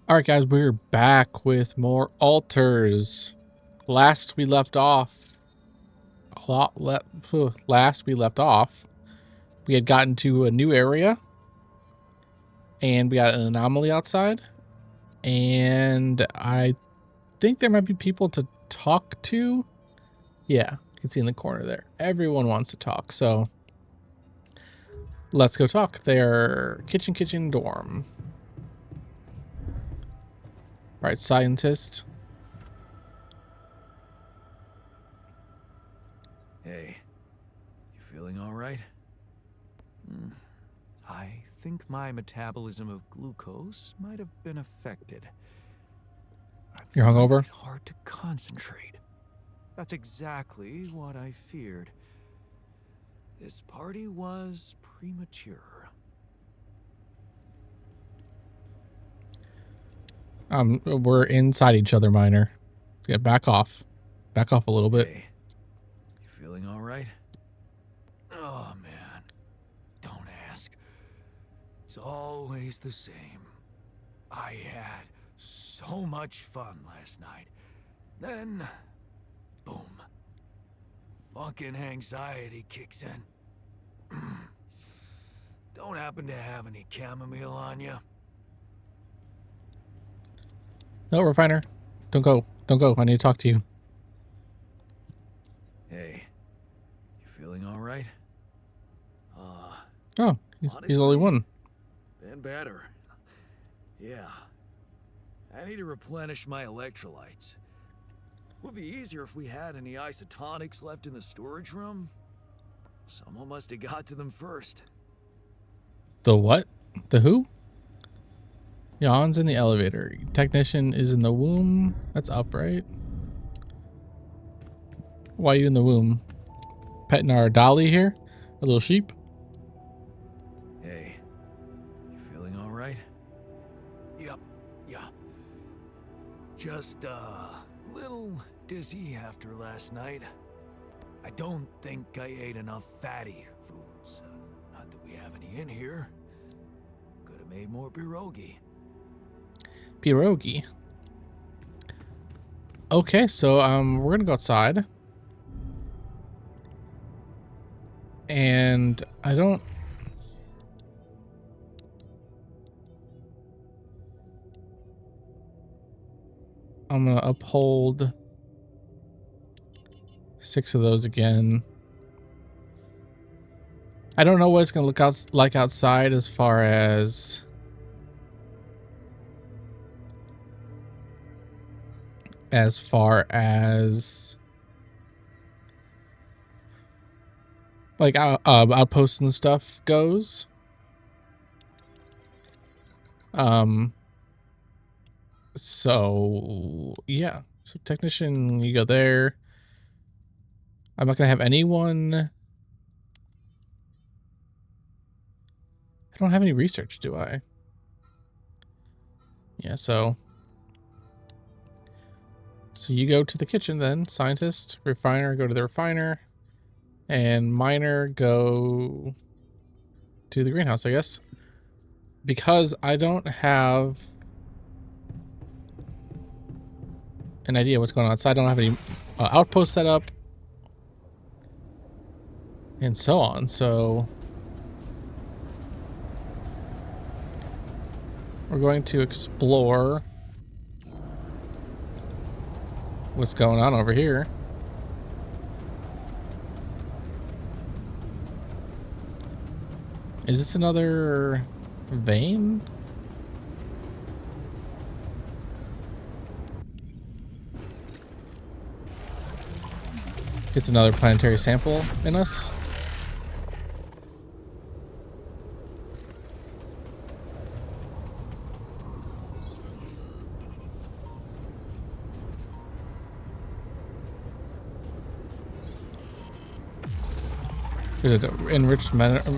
All right, guys, we're back with more altars. Last we left off, we had gotten to a new area, and we got an anomaly outside, and I think there might be people to talk to. Yeah, you can see in the corner there. Everyone wants to talk, so let's go talk. Their kitchen dorm. All right, scientist. Hey, you feeling all right? I think my metabolism of glucose might have been affected. You're hungover? It's hard to concentrate. That's exactly what I feared. This party was premature. We're inside each other, Miner. Yeah, back off. Back off a little bit. Hey, you feeling all right? Oh, man. Don't ask. It's always the same. I had so much fun last night. Then, boom. Fucking anxiety kicks in. Don't happen to have any chamomile on you? No, Refiner. Don't go. Don't go. I need to talk to you. Hey, you feeling all right? Oh, he's the only one. Been better. Yeah. I need to replenish my electrolytes. Would be easier if we had any isotonics left in the storage room. Someone must have got to them first. The what? The who? Jan's in the elevator. Technician is in the womb. That's up, right? Why are you in the womb? Petting our dolly here? A little sheep? Hey, you feeling all right? Yep, yeah. Just a little dizzy after last night. I don't think I ate enough fatty foods. Not that we have any in here. Could have made more pierogi. Pierogi. Okay, so we're gonna go outside. And I don't... I'm gonna uphold 6 of those again. I don't know what it's gonna look like outside as far as like outposts and stuff goes. So yeah, so technician, you go there. I'm not gonna have anyone. I don't have any research, do I? Yeah, so you go to the kitchen then, scientist. Refiner, go to the refiner. And miner, go to the greenhouse, I guess. Because I don't have an idea what's going on outside. I don't have any outposts set up. And so on, so... we're going to explore what's going on over here. Is this another vein? It's another planetary sample in us. Is it enriched metals?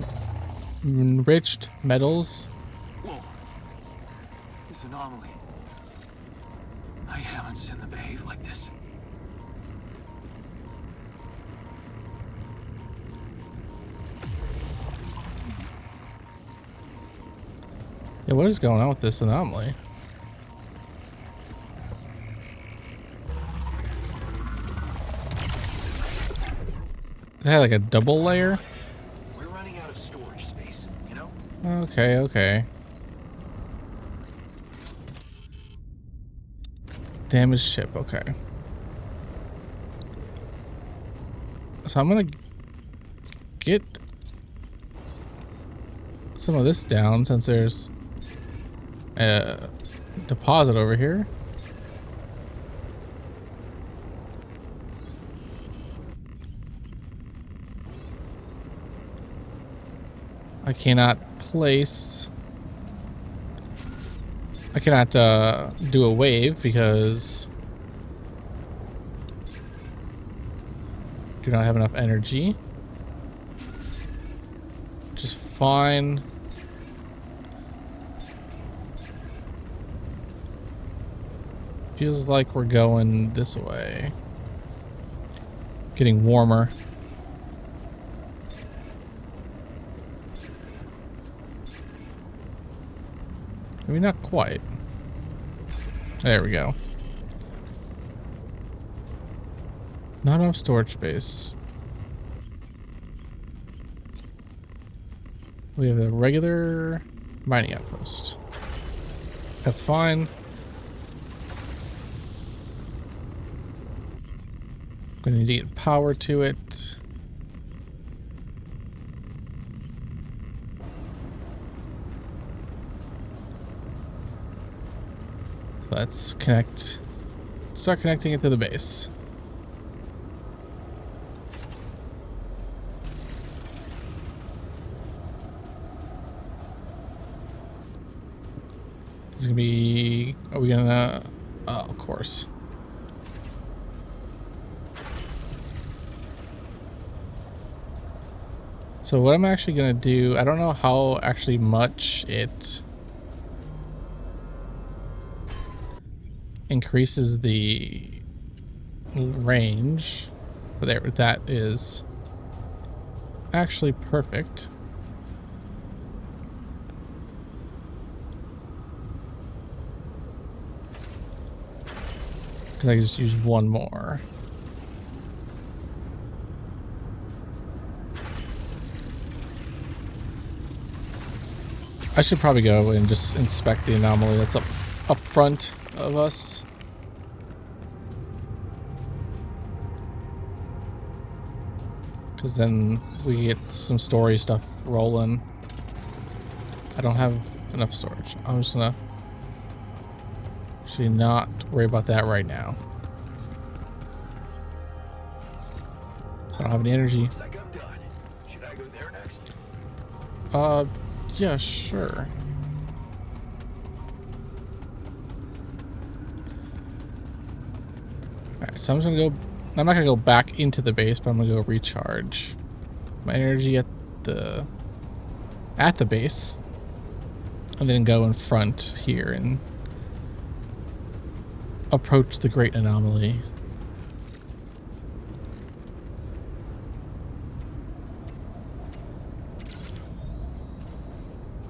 Whoa. This anomaly. I haven't seen them behave like this. Yeah, what is going on with this anomaly? had like a double layer. We're running out of storage space, you know? Okay, okay. Damaged ship, okay. So I'm gonna get some of this down since there's a deposit over here. I cannot do a wave because I do not have enough energy. Which is fine. Feels like we're going this way. Getting warmer. Maybe not quite. There we go. Not enough storage space. We have a regular mining outpost. That's fine. Gonna need to get power to it. Let's start connecting it to the base. It's gonna be, are we gonna, oh, of course. So what I'm actually gonna do, I don't know how actually much it increases the range, but there, that is actually perfect. Because I can just use one more. I should probably go and just inspect the anomaly that's up front of us. Because then we get some story stuff rolling. I don't have enough storage. I'm just gonna actually not worry about that right now. I don't have any energy. Looks like I'm done. Should I go there next? Yeah, sure. Alright, so I'm just gonna go. I'm not gonna go back into the base, but I'm gonna go recharge my energy at the base, and then go in front here and approach the great anomaly.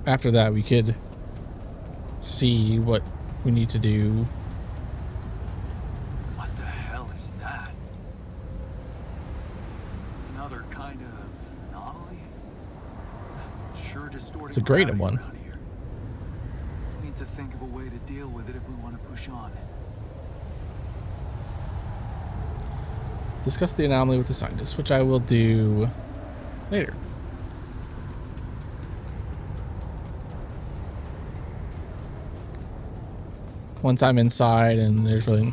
After that, we could see what we need to do. What the hell is that? Another kind of anomaly? Sure distorting. It's a great gravity one. around here. Need to think of a way to deal with it if we want to push on. Discuss the anomaly with the scientists, which I will do later. Once I'm inside and there's really...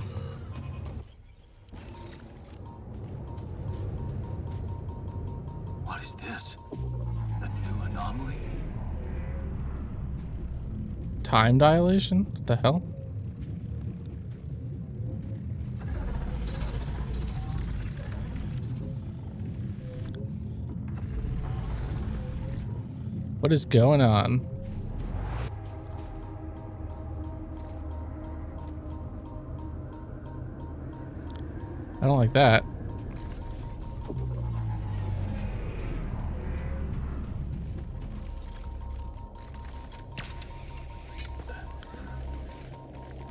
What is this? A new anomaly? Time dilation? What the hell? What is going on? I don't like that.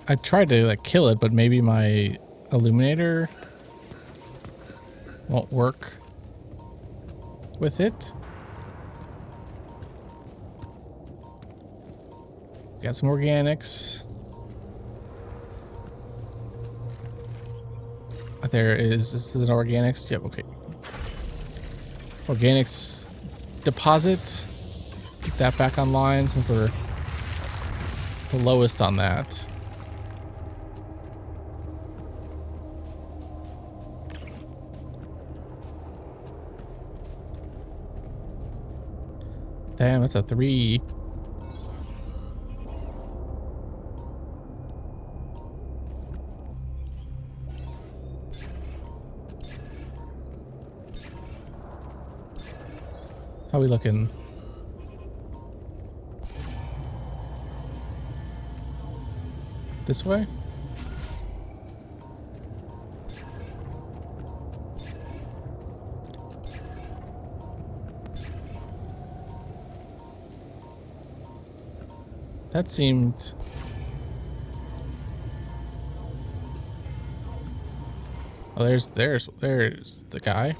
I tried to like kill it, but maybe my illuminator won't work. with it. Got some organics. There is, this is an organics. Yep, okay. Organics deposit. Get that back online since we're the lowest on that. Damn, that's a 3. How we looking? This way? That seemed... Oh, there's the guy.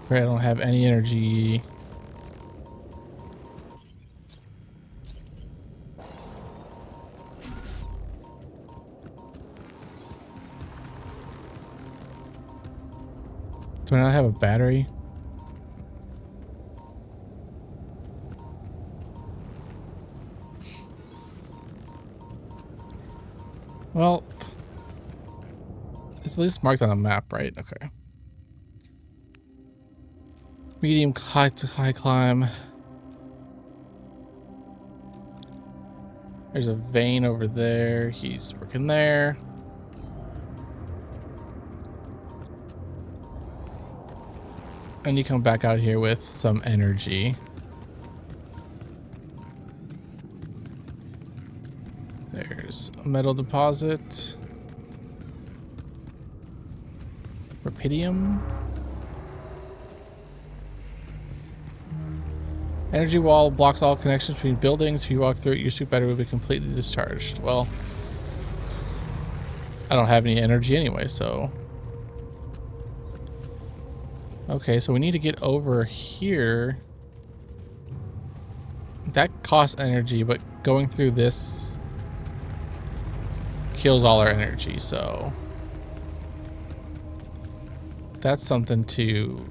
Right, I don't have any energy. Do I not have a battery? Well, it's at least marked on a map, right? Okay. Medium to high climb. There's a vein over there. He's working there. And you come back out here with some energy. There's a metal deposit. Rapidium. Energy wall blocks all connections between buildings. If you walk through it, your suit battery will be completely discharged. Well, I don't have any energy anyway, so... Okay, so we need to get over here. That costs energy, but going through this kills all our energy, so... That's something to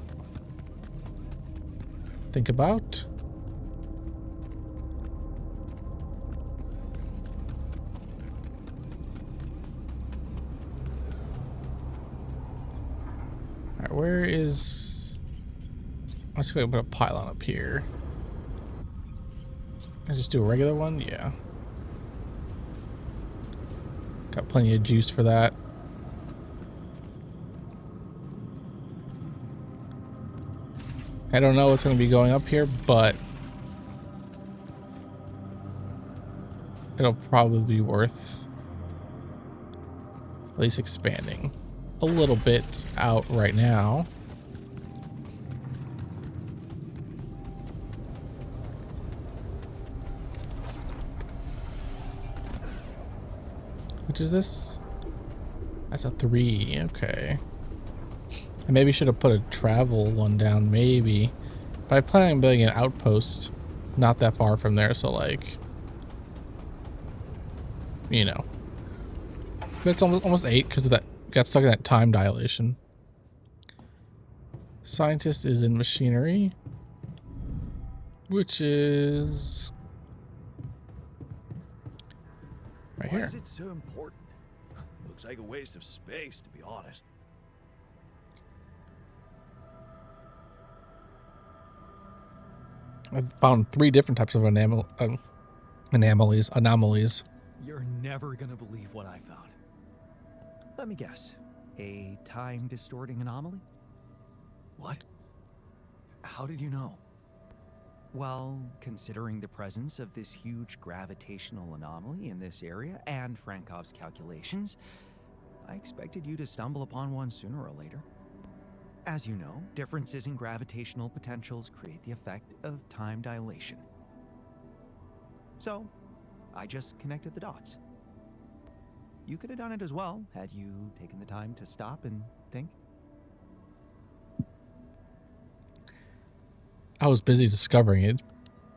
think about. Alright, where is... Let's go put a pylon up here. I just do a regular one? Yeah. Got plenty of juice for that. I don't know what's going to be going up here, but it'll probably be worth at least expanding a little bit out right now. Which is this? That's a 3. Okay. I maybe should have put a travel one down, maybe. But I plan on building an outpost not that far from there, so like, you know. But it's almost 8 because of that. Got stuck in that time dilation. Scientist is in machinery, which is right here. Why is it so important? Looks like a waste of space, to be honest. I found 3 different types of anomalies. You're never gonna believe what I found. Let me guess. A time-distorting anomaly? What? How did you know? Well, considering the presence of this huge gravitational anomaly in this area and Frankov's calculations, I expected you to stumble upon one sooner or later. As you know, differences in gravitational potentials create the effect of time dilation. So, I just connected the dots. You could have done it as well, had you taken the time to stop and think. I was busy discovering it.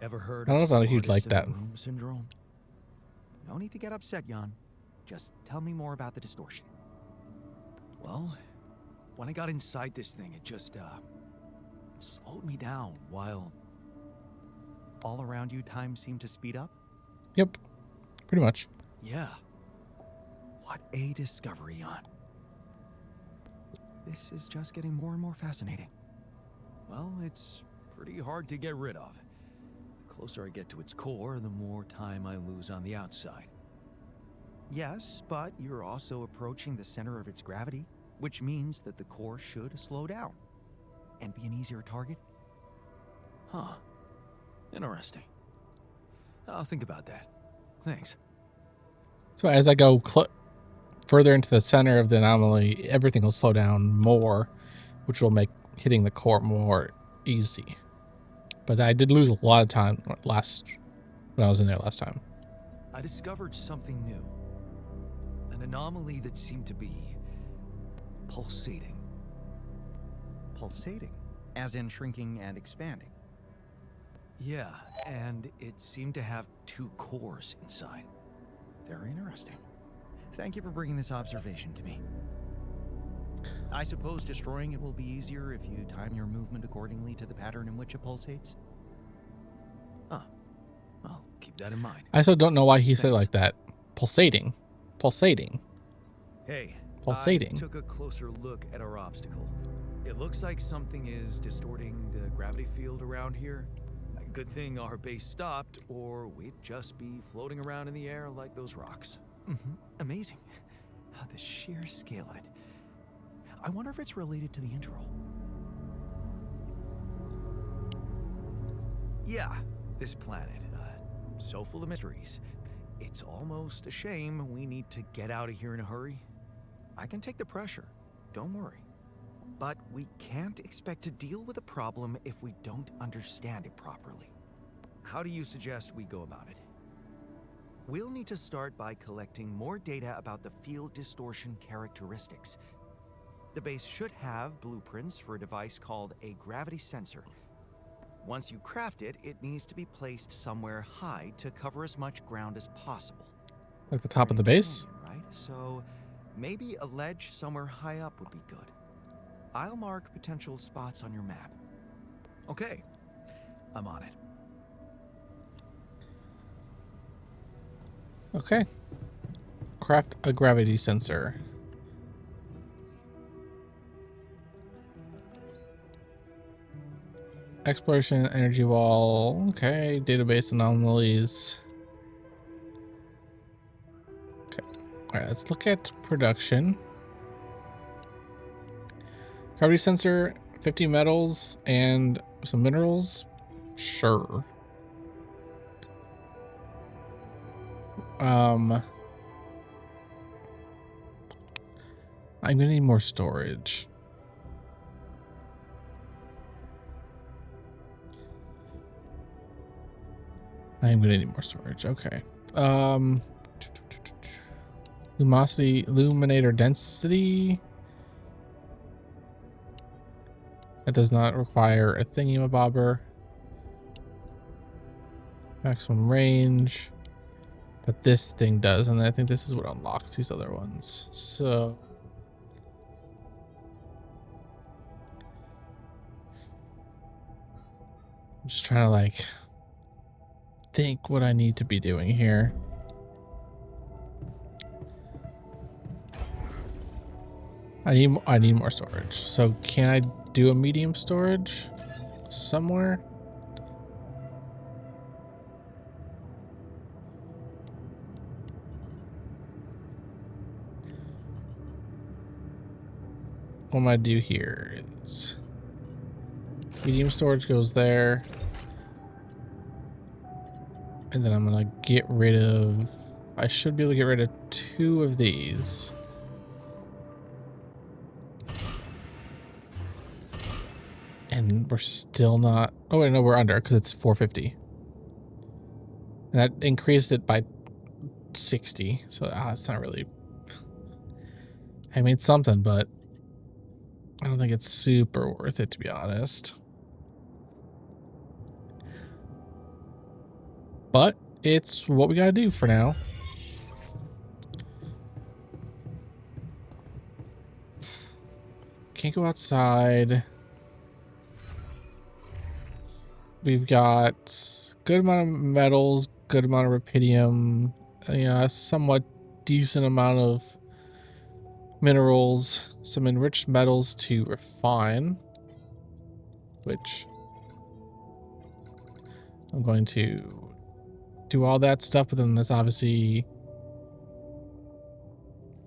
Ever heard I don't of know if he'd like smartest in that. the room syndrome? No need to get upset, Jan. Just tell me more about the distortion. Well, when I got inside this thing, it just, it slowed me down while... All around you, time seemed to speed up? Yep, pretty much. Yeah. What a discovery, Jan. This is just getting more and more fascinating. Well, it's pretty hard to get rid of. The closer I get to its core, the more time I lose on the outside. Yes, but you're also approaching the center of its gravity, which means that the core should slow down and be an easier target. Huh. Interesting. I'll think about that. Thanks. So as I go further into the center of the anomaly, everything will slow down more, which will make hitting the core more easy. But I did lose a lot of time when I was in there last time. I discovered something new. An anomaly that seemed to be pulsating. Pulsating, as in shrinking and expanding. Yeah, and it seemed to have 2 cores inside. Very interesting. Thank you for bringing this observation to me. I suppose destroying it will be easier if you time your movement accordingly to the pattern in which it pulsates? Huh. I'll keep that in mind. I still don't know why he said it Thanks. like that. Pulsating. Pulsating. Hey, Pulsating. I took a closer look at our obstacle. It looks like something is distorting the gravity field around here. A good thing our base stopped, or we'd just be floating around in the air like those rocks. Amazing. The sheer scale of it. I wonder if it's related to the interval. Yeah, this planet, so full of mysteries. It's almost a shame we need to get out of here in a hurry. I can take the pressure. Don't worry. But we can't expect to deal with a problem if we don't understand it properly. How do you suggest we go about it? We'll need to start by collecting more data about the field distortion characteristics. The base should have blueprints for a device called a gravity sensor. Once you craft it, it needs to be placed somewhere high to cover as much ground as possible. Like the top of the Grand base? Canyon, right? So maybe a ledge somewhere high up would be good. I'll mark potential spots on your map. Okay, I'm on it. Okay. Craft a gravity sensor. Exploration, energy wall. Okay, database anomalies. Okay. All right, let's look at production. Gravity sensor, 50 metals and some minerals. Sure. I'm gonna need more storage. I'm gonna need more storage. Okay. Luminosity, illuminator density. That does not require a thingamabobber. Maximum range. But this thing does, and I think this is what unlocks these other ones. So I'm just trying to like think what I need to be doing here. I need more storage. So can I do a medium storage somewhere? What I'm gonna do here is medium storage goes there. And then I'm gonna get rid of, I should be able to get rid of 2 of these. And we're still not, oh wait, no, we're under because it's 450. And that increased it by 60. So it's not really I made something, but I don't think it's super worth it, to be honest. But it's what we gotta do for now. Can't go outside. We've got good amount of metals, good amount of rubidium, a somewhat decent amount of minerals, some enriched metals to refine, which I'm going to do all that stuff, but then that's obviously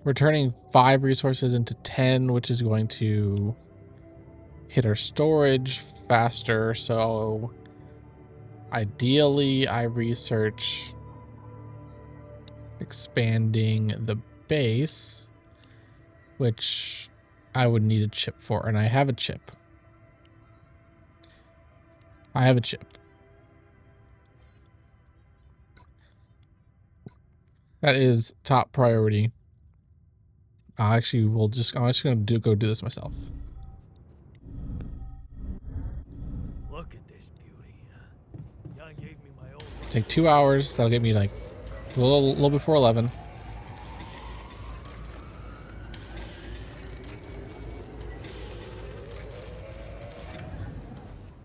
we're turning 5 resources into 10, which is going to hit our storage faster. So ideally I research expanding the base, which I would need a chip for, and I have a chip. That is top priority. Actually, I'm just gonna go do this myself. Look at this beauty. Jan gave me my old. Take 2 hours. That'll get me like a little before 11.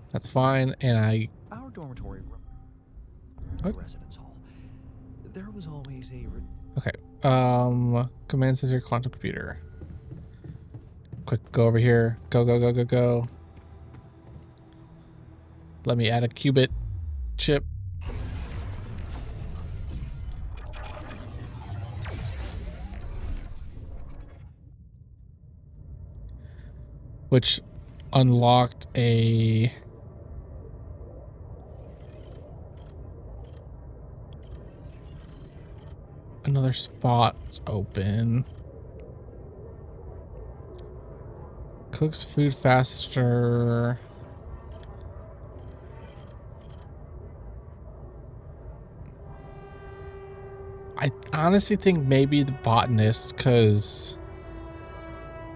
That's fine. And Our dormitory room. What? Residence hall. There was always a. Okay. Command center, quantum computer. Quick, go over here. Go. Let me add a qubit chip. Which unlocked another spot open. Cooks food faster. I honestly think maybe the botanist, because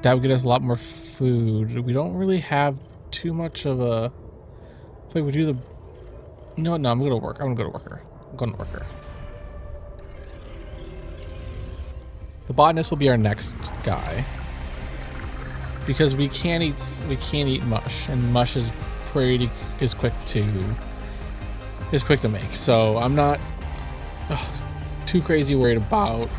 that would get us a lot more food. We don't really have too much of a. I think we do the. No, I'm gonna go to work. I'm going to worker. The botanist will be our next guy, because we can't eat mush, and mush is quick to make. So I'm not too crazy worried about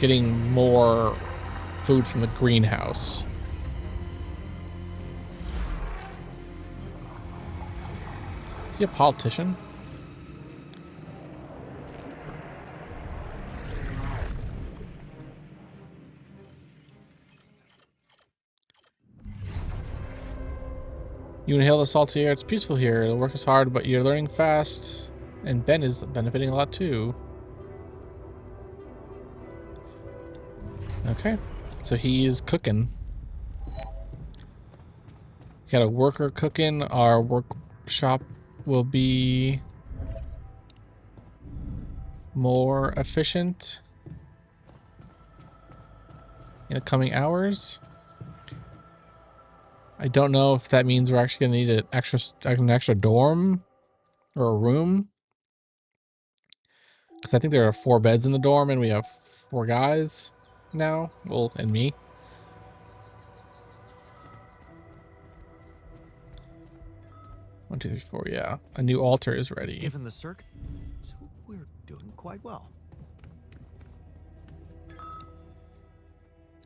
getting more food from the greenhouse. Is he a politician? You inhale the salty air. It's peaceful here. The work is hard, but you're learning fast. And Ben is benefiting a lot too. Okay. So he's cooking. Got a worker cooking. Our workshop will be more efficient in the coming hours. I don't know if that means we're actually going to need an extra dorm or a room, because I think there are 4 beds in the dorm and we have 4 guys now. Well, and me. One, two, three, four. Yeah, a new altar is ready. Given the circ, we're doing quite well.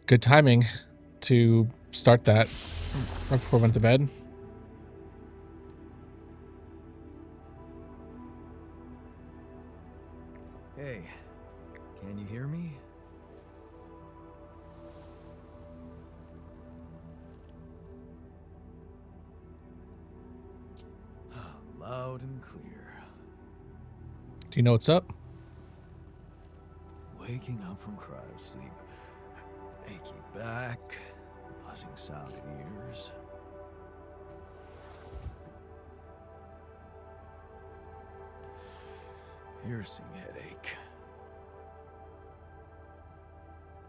Good timing to start that right before we went to bed. Hey, can you hear me? Loud and clear. Do you know what's up? Waking up from cryo sleep. Achy back. Buzzing sound in ears. piercing headache.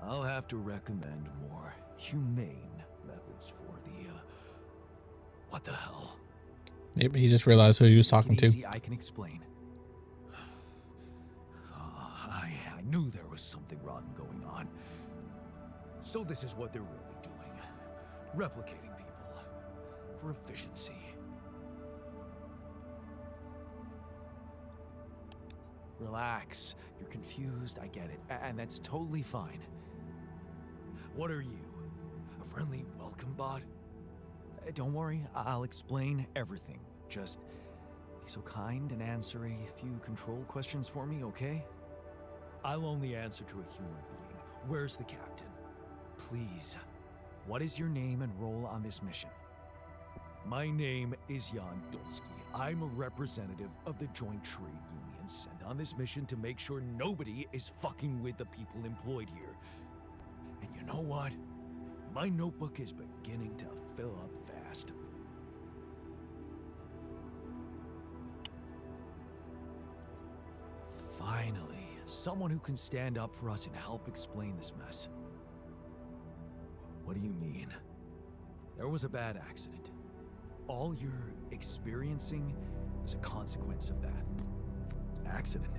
I'll have to recommend more humane methods for the, what the hell? Maybe he just realized who he was talking to. Easy, I can explain. I knew there was something rotten going on. So this is what they're really doing. Replicating people. For efficiency. Relax. You're confused, I get it. And that's totally fine. What are you? A friendly welcome bot? Don't worry, I'll explain everything. Just be so kind and answer a few control questions for me, okay? I'll only answer to a human being. Where's the captain? Please. What is your name and role on this mission? My name is Jan Dulski. I'm a representative of the Joint Trade Union sent on this mission to make sure nobody is fucking with the people employed here. And you know what? My notebook is beginning to fill up fast. Finally, someone who can stand up for us and help explain this mess. What do you mean? There was a bad accident. All you're experiencing is a consequence of that. Accident?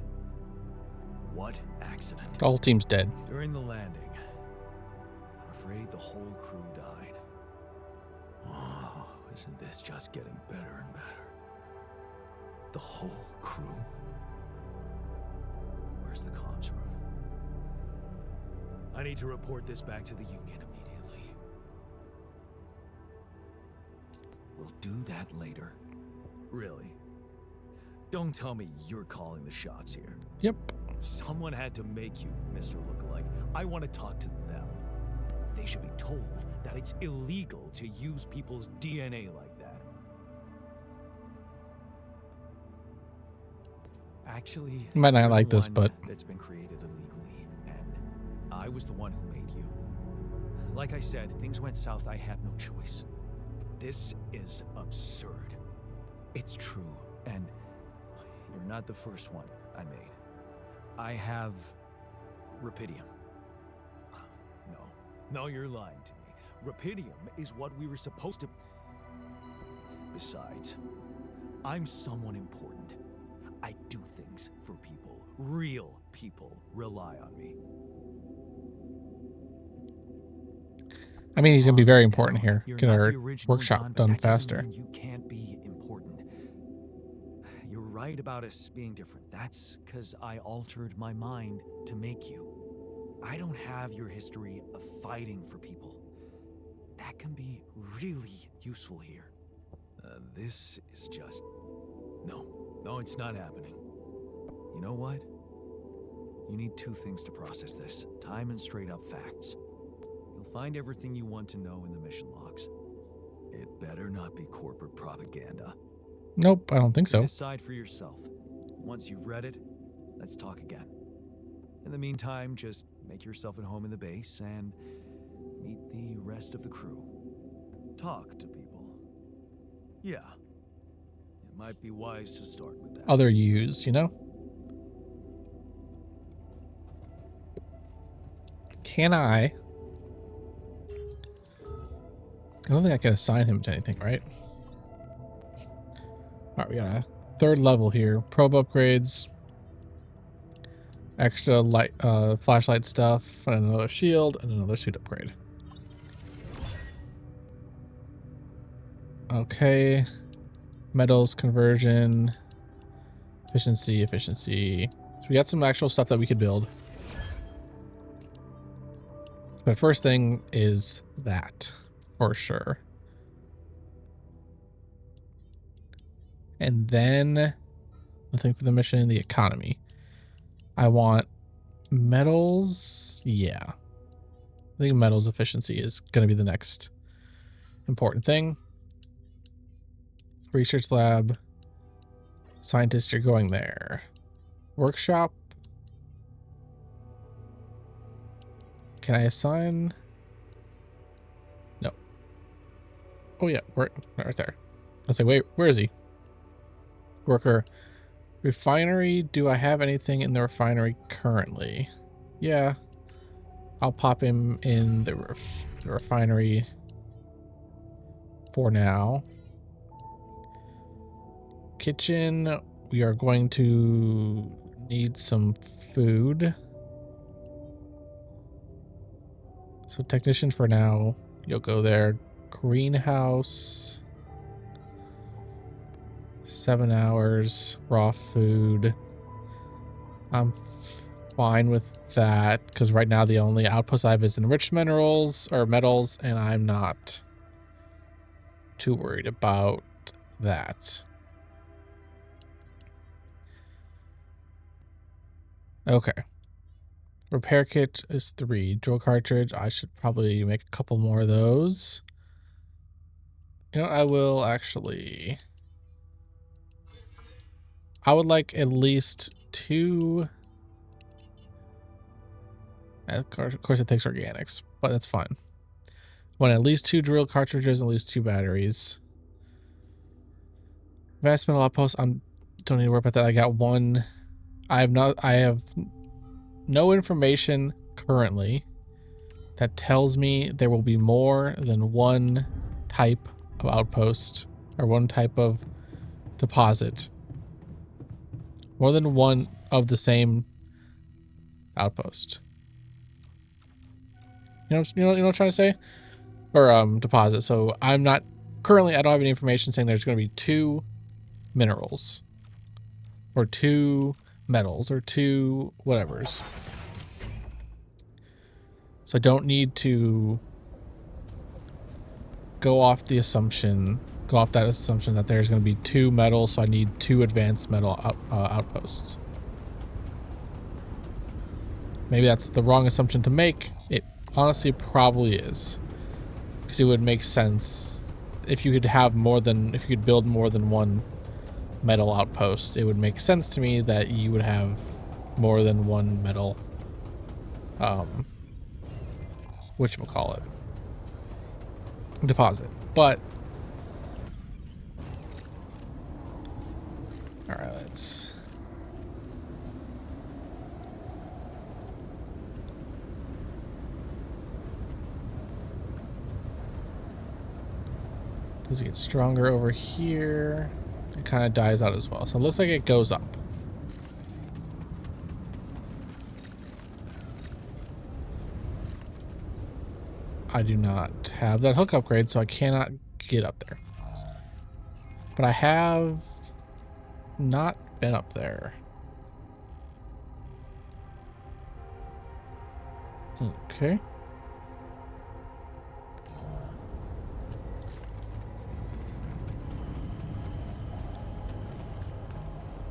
What accident? The whole team's dead. During the landing, I'm afraid the whole crew died. Oh, isn't this just getting better and better? The whole crew? Where's the comms room? I need to report this back to the Union immediately. We'll do that later. Really? Don't tell me you're calling the shots here. Yep. Someone had to make you, Mr. Lookalike. I want to talk to them. They should be told that it's illegal to use people's DNA like that. Actually, You might not you're like the this, one but that's been created illegally, and I was the one who made you. Like I said, things went south. I had no choice. This is absurd. It's true, and you're not the first one I made. I have Rapidium. No, you're lying to me. Rapidium is what we were supposed to... Besides, I'm someone important. I do things for people. Real people rely on me. I mean, he's gonna be very important here. You're Get not our the original workshop John, but done that doesn't faster. mean you can't be important. You're right about us being different. That's because I altered my mind to make you. I don't have your history of fighting for people. That can be really useful here. This is just... No, it's not happening. You know what? You need two things to process this. Time and straight up facts. You'll find everything you want to know in the mission logs. It better not be corporate propaganda. Nope, I don't think so. Decide for yourself. Once you've read it, let's talk again. In the meantime, just make yourself at home in the base and meet the rest of the crew. Talk to people. Yeah. It might be wise to start with that. Other use, you know? Can I don't think I can assign him to anything, right? Alright, we got a third level here. Probe upgrades. Extra light flashlight stuff, and another shield, and another suit upgrade. Okay. Metals conversion. Efficiency. So we got some actual stuff that we could build. But first thing is that, for sure. And then, nothing for the mission, the economy. I want metals. Yeah. I think metals efficiency is going to be the next important thing. Research lab. Scientist, you're going there. Workshop. Can I assign? No. Oh yeah, right there. I was like, wait, where is he? Worker. Refinery, do I have anything in the refinery currently? Yeah. I'll pop him in the refinery for now. Kitchen, we are going to need some food. So technician for now, you'll go there. Greenhouse, 7 hours, raw food. I'm fine with that because right now the only outpost I have is enriched minerals or metals, and I'm not too worried about that. Okay. Repair kit is 3. Drill cartridge, I should probably make a couple more of those. You know, I will actually... I would like at least 2... Of course it takes organics, but that's fine. Want at least 2 drill cartridges, at least 2 batteries. Vast metal outpost, don't need to worry about that. I got 1. I have no information currently that tells me there will be more than 1 type of outpost or 1 type of deposit. More than 1 of the same outpost. You know what I'm trying to say? Or deposit. So I'm not currently, I don't have any information saying there's going to be 2 minerals or 2 metals or 2 whatevers. So I don't need to go off that assumption that there's going to be 2 metals, so I need 2 advanced metal outposts. Maybe that's the wrong assumption to make. It honestly probably is, because it would make sense if you could build more than 1 metal outpost. It would make sense to me that you would have more than 1 metal whatchamacallit, deposit. But all right, let's does it get stronger over here? It kind of dies out as well, so it looks like it goes up. I do not have that hook upgrade, so I cannot get up there. But I have not been up there. Okay.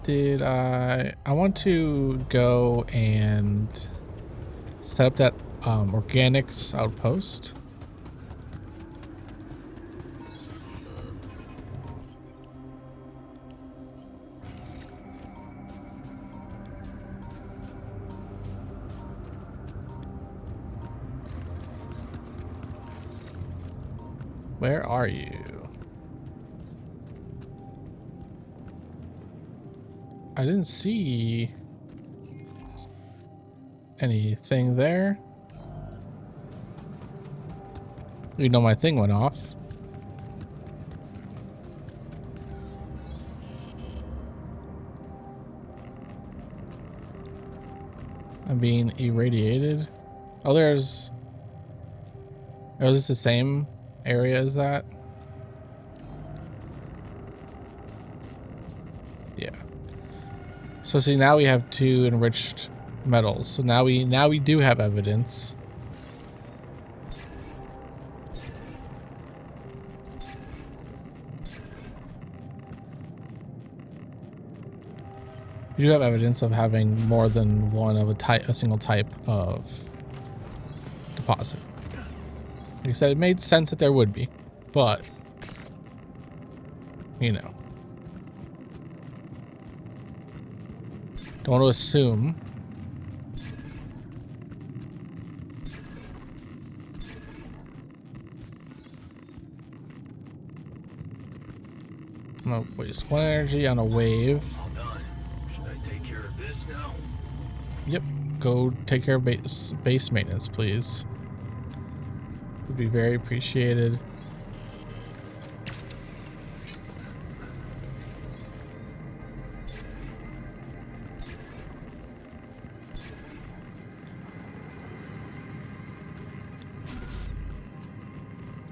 I want to go and set up that organics outpost. Where are you? I didn't see anything there. You know, my thing went off. I'm being irradiated. Oh, is this the same area as that? Yeah. So see, now we have 2 enriched metals. So now we do have evidence. We do have evidence of having more than one of a single type of deposit. Like I said, it made sense that there would be, but you know, don't want to assume. I'm gonna waste 1 energy on a wave. Yep. Go take care of base maintenance, please. Would be very appreciated.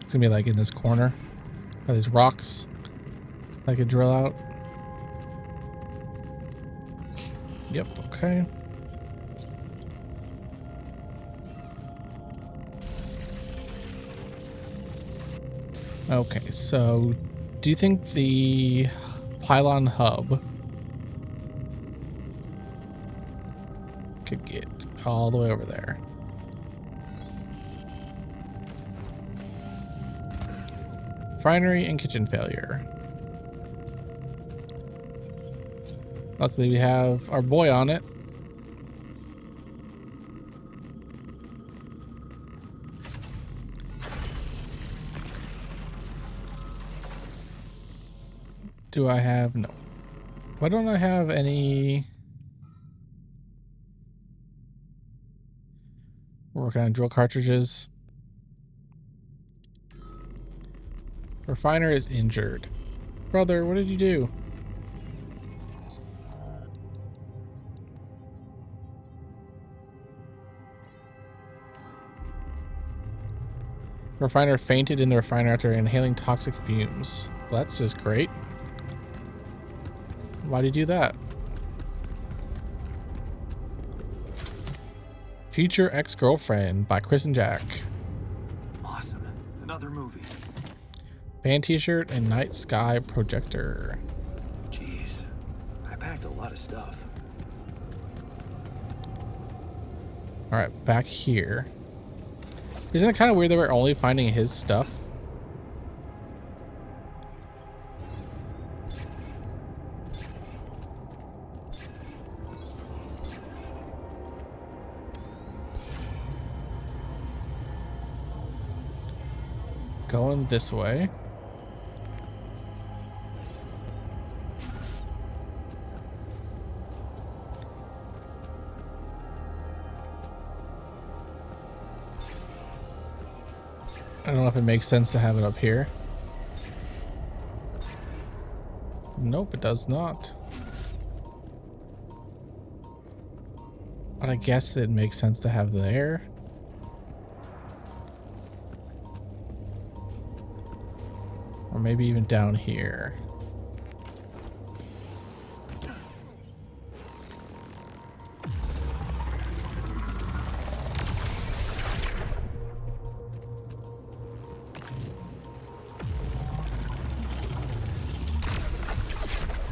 It's gonna be like in this corner. Got these rocks I could drill out. Yep, okay. Okay, so do you think the pylon hub could get all the way over there? Refinery and kitchen failure. Luckily we have our boy on it. Do I have... no. Why don't I have any... We're working on drill cartridges. Refiner is injured. Brother, what did you do? Refiner fainted in the refiner after inhaling toxic fumes. Well, that's just great. Why'd he do that? Future Ex-Girlfriend by Chris and Jack. Awesome. Another movie. Band t-shirt and night sky projector. Jeez. I packed a lot of stuff. Alright, back here. Isn't it kind of weird that we're only finding his stuff? Going this way. I don't know if it makes sense to have it up here. Nope, it does not. But I guess it makes sense to have there. Or maybe even down here.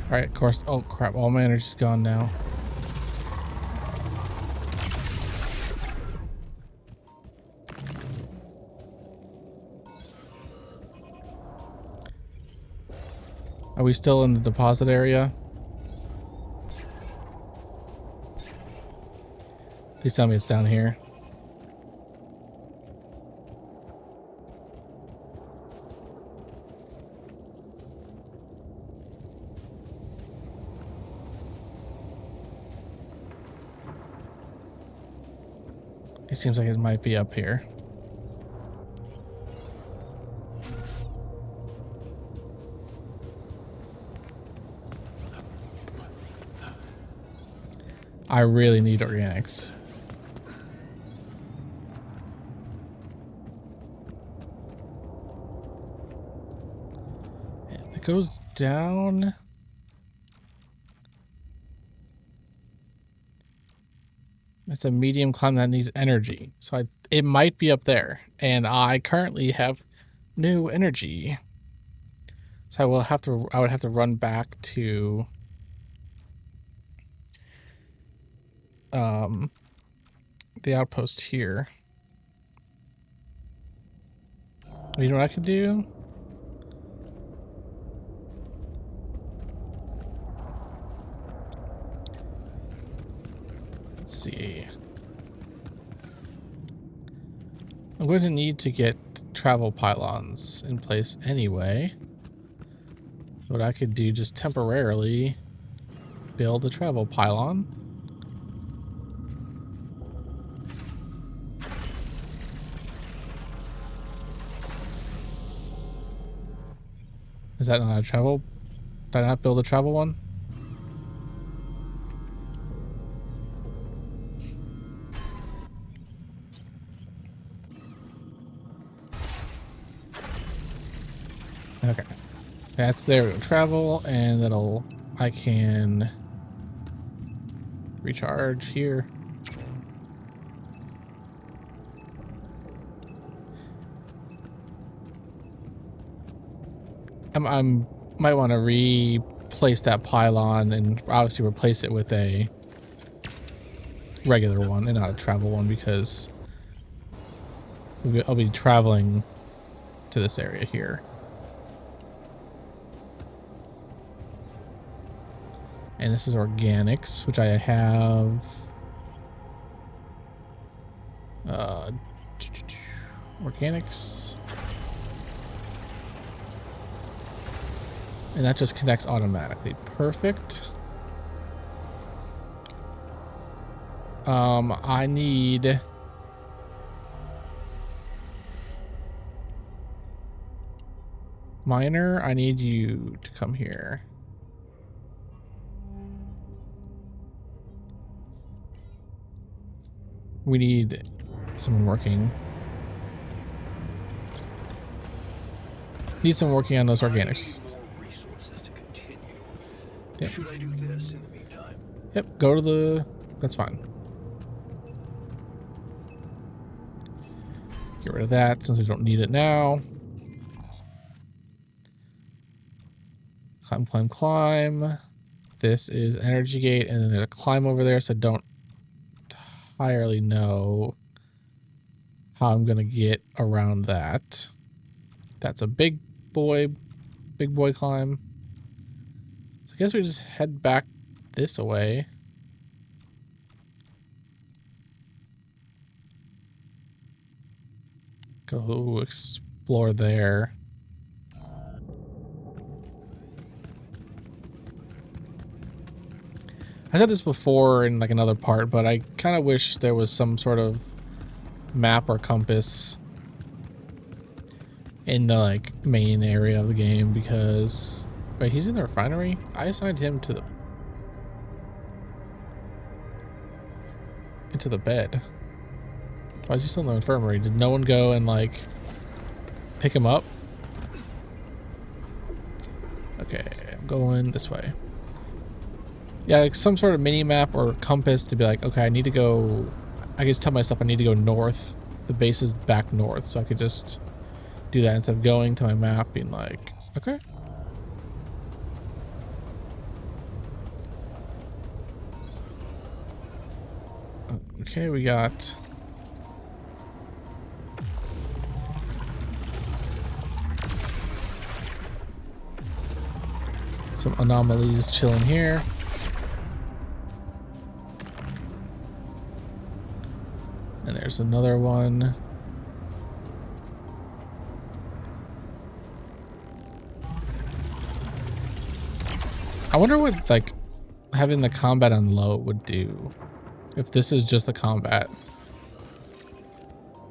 Alright, of course. Oh crap, all my energy's gone now. Are we still in the deposit area? Please tell me it's down here. It seems like it might be up here. I really need organics. It goes down. It's a medium climb that needs energy. So it might be up there. And I currently have no energy. So I would have to run back to the outpost here. You know what I could do? Let's see. I'm going to need to get travel pylons in place anyway. What I could do, just temporarily build a travel pylon. Is that not a travel? Did I not build a travel one? Okay. That's there we go. Travel, and that'll, I can recharge here. I'm might want to replace that pylon and obviously replace it with a regular one and not a travel one, because I'll be traveling to this area here. And this is organics, which I have organics. And that just connects automatically. Perfect. I need miner. I need you to come here. We need someone working. Need someone working on those organics. Yep. Should I do this in the meantime? Yep, go to the... That's fine. Get rid of that since we don't need it now. Climb, climb, climb. This is energy gate, and then there's a climb over there, so I don't entirely know how I'm gonna get around that. That's a big boy climb. So I guess we just head back this way. Go explore there. I said this before in like another part, but I kind of wish there was some sort of map or compass in the like main area of the game, because wait, he's in the refinery? I assigned him to the into the bed. Why is he still in the infirmary? Did no one go and like pick him up? Okay, I'm going this way. Yeah, like some sort of mini map or compass to be like, okay, I need to go. I can just tell myself I need to go north. The base is back north, so I could just do that instead of going to my map being like, okay. Okay, we got some anomalies chilling here. And there's another one. I wonder what like having the combat on low would do if this is just the combat.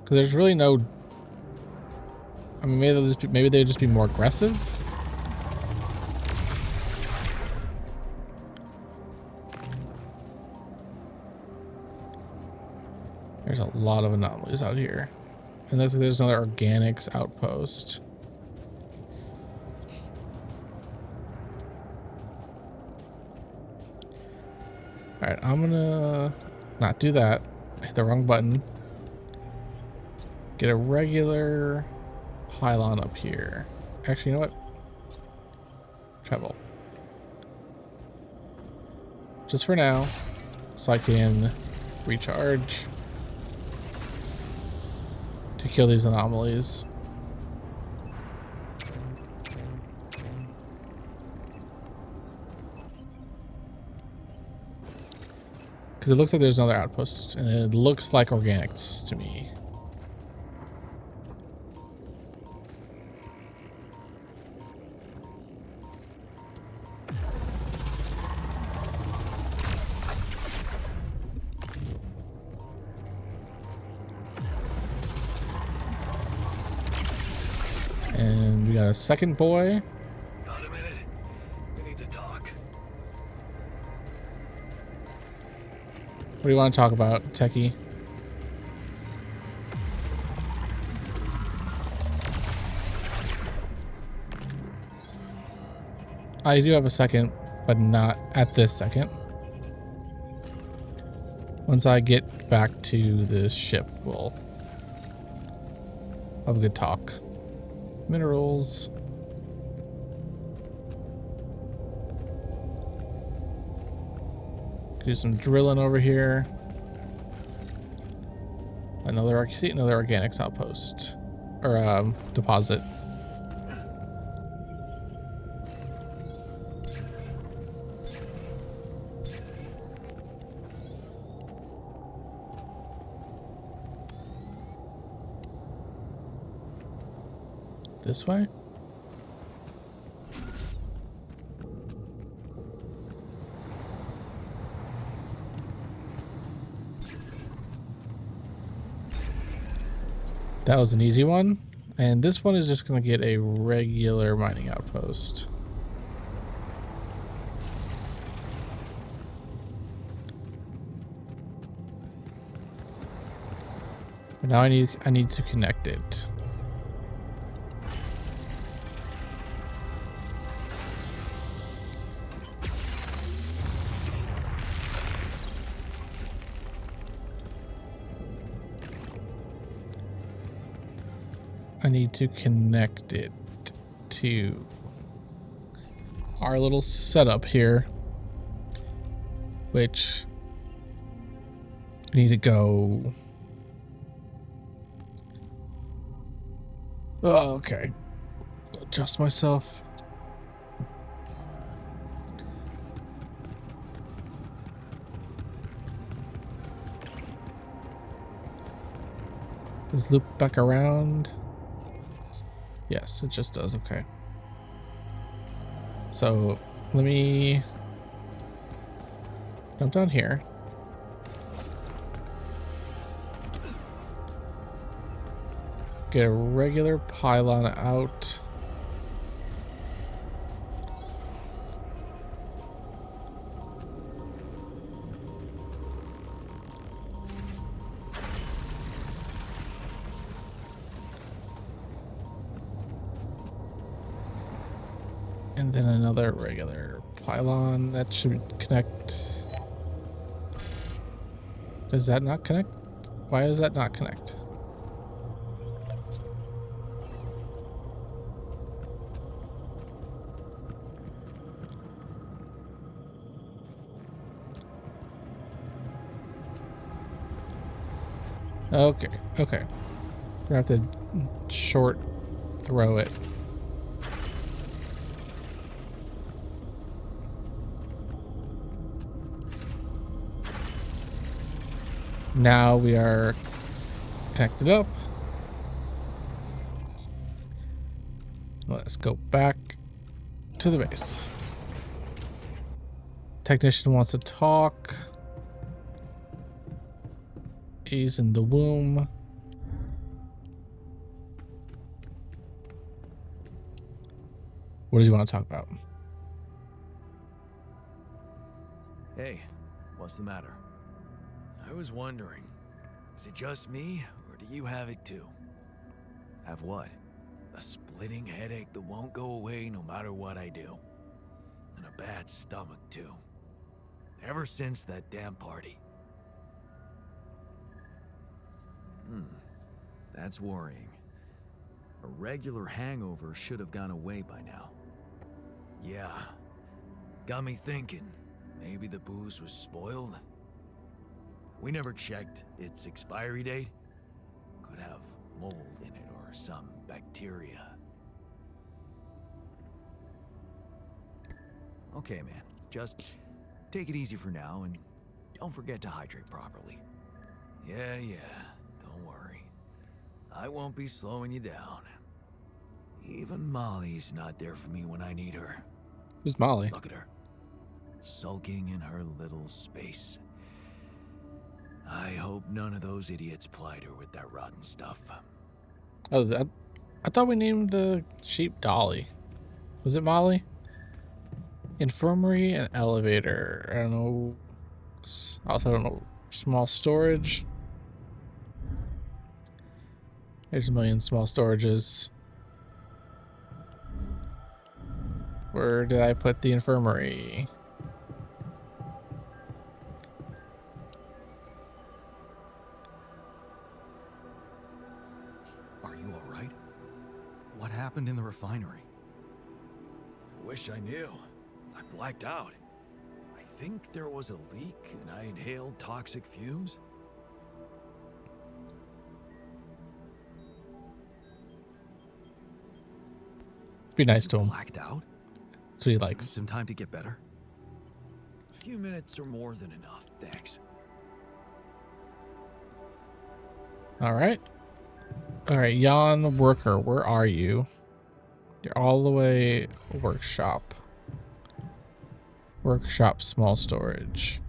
Because there's really no. I mean, maybe they'd just be more aggressive. There's a lot of anomalies out here. And looks like there's another organics outpost. Alright, I'm gonna not do that. I hit the wrong button. Get a regular pylon up here. Actually, you know what? Travel. Just for now, so I can recharge to kill these anomalies. Because it looks like there's another outpost, and it looks like organics to me. And we got a second boy. do you want to talk about, Techie? I do have a second, but not at this second. Once I get back to the ship, we'll have a good talk. Minerals. Do some drilling over here. Another organics outpost or deposit. This way? That was an easy one. And this one is just going to get a regular mining outpost. But now I need to connect it. I need to connect it to our little setup here, which I need to go. Oh, okay. Adjust myself. Does loop back around? Yes, it just does. Okay. So let me jump down here. Get a regular pylon out. And then another regular pylon that should connect. Does that not connect? Why does that not connect? Okay, okay. We're gonna have to short throw it. Now we are connected up. Let's go back to the base. Technician wants to talk. He's in the womb. What does he want to talk about? Hey, what's the matter? I was wondering, is it just me, or do you have it too? Have what? A splitting headache that won't go away no matter what I do. And a bad stomach too. Ever since that damn party. That's worrying. A regular hangover should have gone away by now. Yeah. Got me thinking, maybe the booze was spoiled? We never checked its expiry date. Could have mold in it or some bacteria. Okay, man. Just take it easy for now and don't forget to hydrate properly. Yeah. Don't worry. I won't be slowing you down. Even Molly's not there for me when I need her. Who's Molly? Look at her. Sulking in her little space. I hope none of those idiots plied her with that rotten stuff. Oh, I thought we named the sheep Dolly. Was it Molly? Infirmary and elevator. I don't know. Also, I don't know Small storage. There's a million small storages. Where did I put the infirmary? Are you all right? What happened in the refinery? I wish I knew. I blacked out. I think there was a leak and I inhaled toxic fumes. Be nice to him. Blacked out? That's what he likes. Some time to get better? A few minutes or more than enough, thanks. All right. All right, Jan Worker, where are you? You're all the way workshop. Workshop small storage.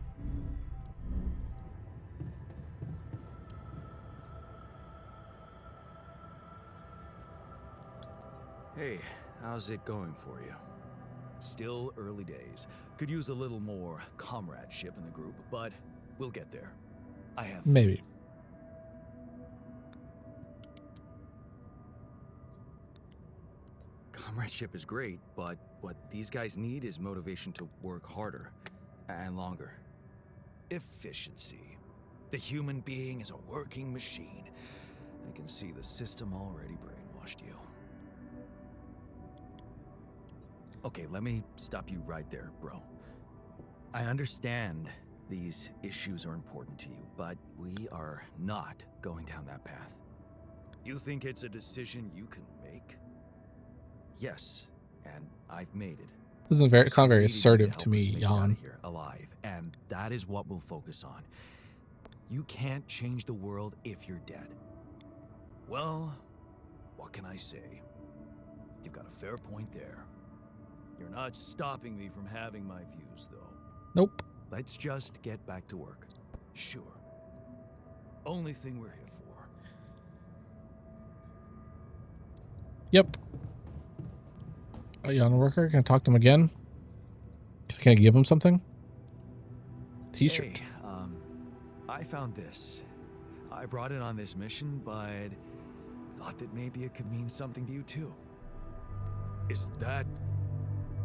Hey, how's it going for you? Still early days. Could use a little more comradeship in the group, but we'll get there. I have Maybe. Comradeship is great, but what these guys need is motivation to work harder and longer. efficiency. The human being is a working machine. I can see the system already brainwashed you. Okay, let me stop you right there, bro. I understand these issues are important to you, but we are not going down that path. You think it's a decision you can make? Yes, and I've made it. Doesn't very sound very Created you assertive help to us me, make it out Jan. of here alive, and that is what we'll focus on. You can't change the world if you're dead. Well, what can I say? You've got a fair point there. You're not stopping me from having my views, though. Nope. Let's just get back to work. Sure. Only thing we're here for. Yep. Jan Worker, can I talk to him again? Can I give him something? T-shirt. Hey, I found this. I brought it on this mission, but thought that maybe it could mean something to you too. Is that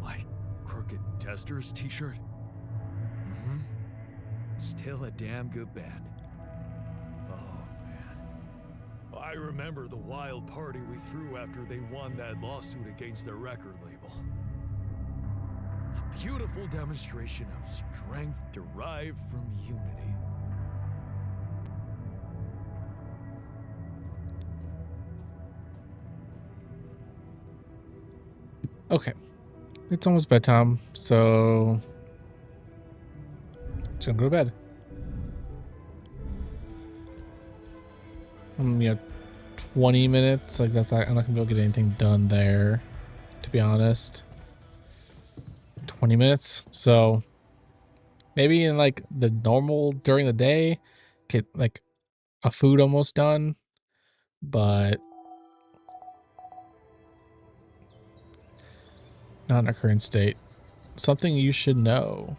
my Crooked Tester's t-shirt? Mm-hmm. Still a damn good band. Oh, man. I remember the wild party we threw after they won that lawsuit against their record label. A beautiful demonstration of strength derived from unity. Okay. It's almost bedtime, so just gonna go to bed. You know, 20 minutes. Like I'm not gonna be able to get anything done there, to be honest. 20 minutes. So maybe in like the normal during the day, get like a food almost done, but not in a current state. Something you should know.